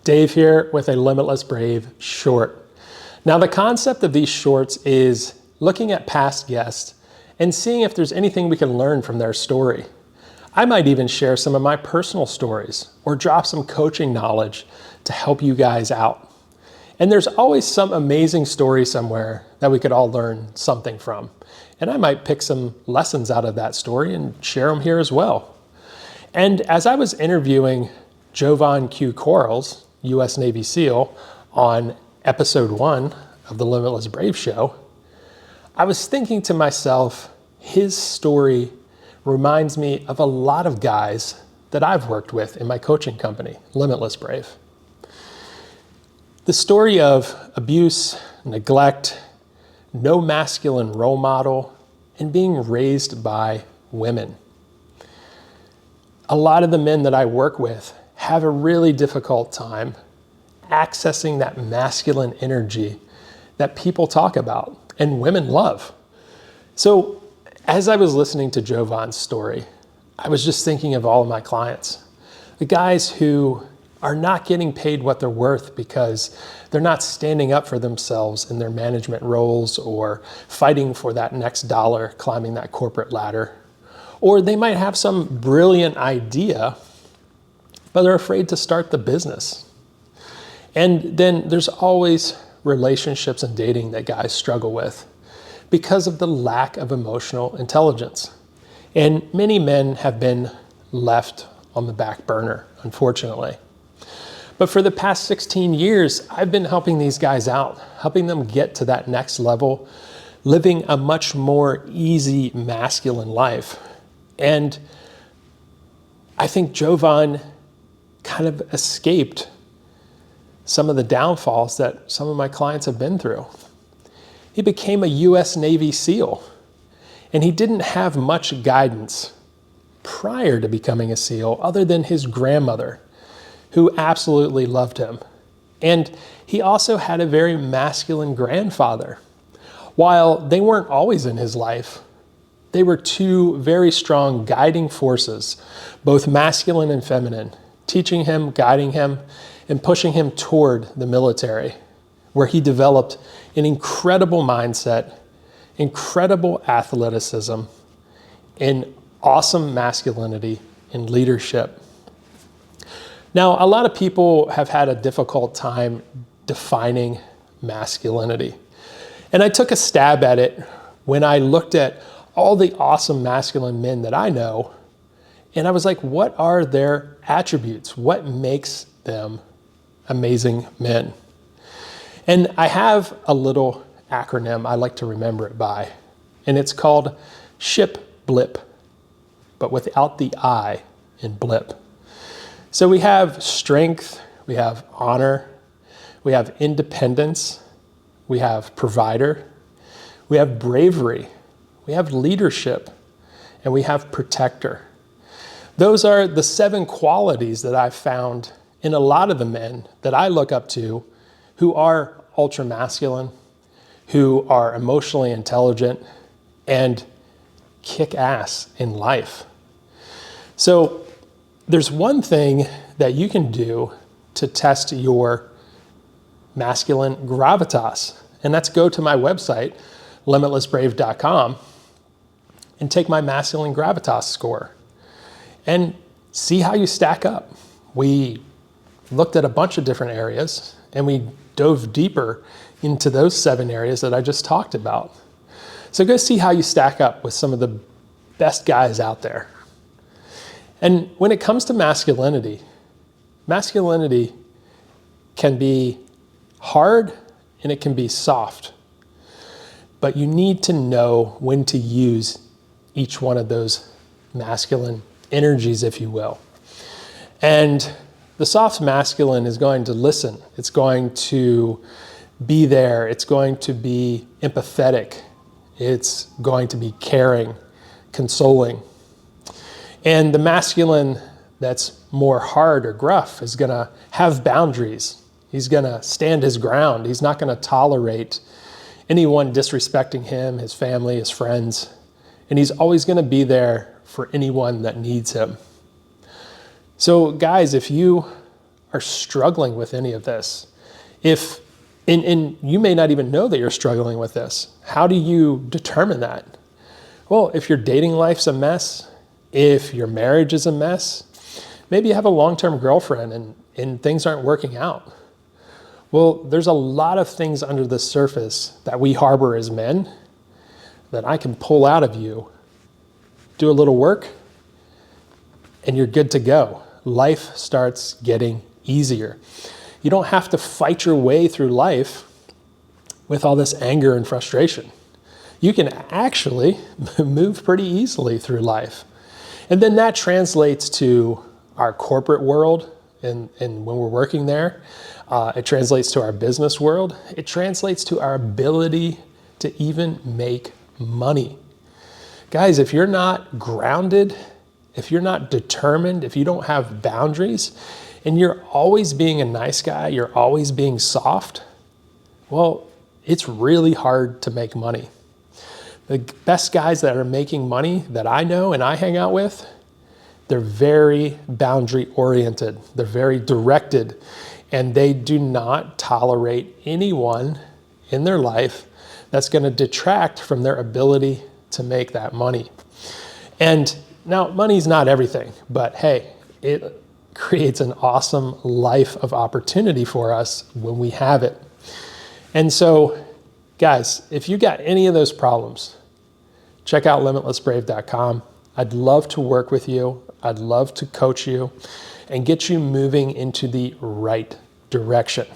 Dave here with a Limitless Brave short. Now, the concept of these shorts is looking at past guests and seeing if there's anything we can learn from their story. I might even share some of my personal stories or drop some coaching knowledge to help you guys out. And there's always some amazing story somewhere that we could all learn something from. And I might pick some lessons out of that story and share them here as well. And as I was interviewing Jovon Quarles, U.S. Navy SEAL, on episode 1 of the Limitless Brave Show, I was thinking to myself, his story reminds me of a lot of guys that I've worked with in my coaching company, Limitless Brave. The story of abuse, neglect, no masculine role model, and being raised by women. A lot of the men that I work with have a really difficult time accessing that masculine energy that people talk about and women love. So as I was listening to Jovon's story, I was just thinking of all of my clients, the guys who are not getting paid what they're worth because they're not standing up for themselves in their management roles or fighting for that next dollar, climbing that corporate ladder. Or they might have some brilliant idea, but they're afraid to start the business. And then there's always relationships and dating that guys struggle with because of the lack of emotional intelligence. And many men have been left on the back burner, unfortunately. But for the past 16 years, I've been helping these guys out, helping them get to that next level, living a much more easy masculine life. And I think Jovon kind of escaped some of the downfalls that some of my clients have been through. He became a U.S. Navy SEAL, and he didn't have much guidance prior to becoming a SEAL other than his grandmother, who absolutely loved him. And he also had a very masculine grandfather. While they weren't always in his life, they were two very strong guiding forces, both masculine and feminine, teaching him, guiding him, and pushing him toward the military, where he developed an incredible mindset, incredible athleticism, and awesome masculinity and leadership. Now, a lot of people have had a difficult time defining masculinity. And I took a stab at it when I looked at all the awesome masculine men that I know, and I was like, what are their attributes? What makes them amazing men? And I have a little acronym I like to remember it by, and it's called SHIP BLIP, but without the I in blip. So we have strength, we have honor, we have independence, we have provider, we have bravery, we have leadership, and we have protector. Those are the 7 qualities that I've found in a lot of the men that I look up to who are ultra masculine, who are emotionally intelligent, and kick ass in life. So there's one thing that you can do to test your masculine gravitas, and that's go to my website, limitlessbrave.com, and take my masculine gravitas score and see how you stack up. We looked at a bunch of different areas and we dove deeper into those 7 areas that I just talked about. So go see how you stack up with some of the best guys out there. And when it comes to masculinity can be hard and it can be soft, but you need to know when to use each one of those masculine energies, if you will. And the soft masculine is going to listen. It's going to be there. It's going to be empathetic. It's going to be caring, consoling. And the masculine that's more hard or gruff is going to have boundaries. He's going to stand his ground. He's not going to tolerate anyone disrespecting him, his family, his friends. And he's always going to be there for anyone that needs him. So guys, if you are struggling with any of this, and you may not even know that you're struggling with this, how do you determine that? Well, if your dating life's a mess, if your marriage is a mess, maybe you have a long-term girlfriend and things aren't working out. Well, there's a lot of things under the surface that we harbor as men that I can pull out of you, do a little work, and you're good to go. Life starts getting easier. You don't have to fight your way through life with all this anger and frustration. You can actually move pretty easily through life. And then that translates to our corporate world and when we're working there. It translates to our business world. It translates to our ability to even make money. Guys, if you're not grounded, if you're not determined, if you don't have boundaries, and you're always being a nice guy, you're always being soft, well, it's really hard to make money. The best guys that are making money that I know and I hang out with, they're very boundary oriented. They're very directed, and they do not tolerate anyone in their life that's going to detract from their ability to make that money. And now, money's not everything, but hey, it creates an awesome life of opportunity for us when we have it. And so, guys, if you got any of those problems, check out limitlessbrave.com. I'd love to work with you. I'd love to coach you and get you moving into the right direction.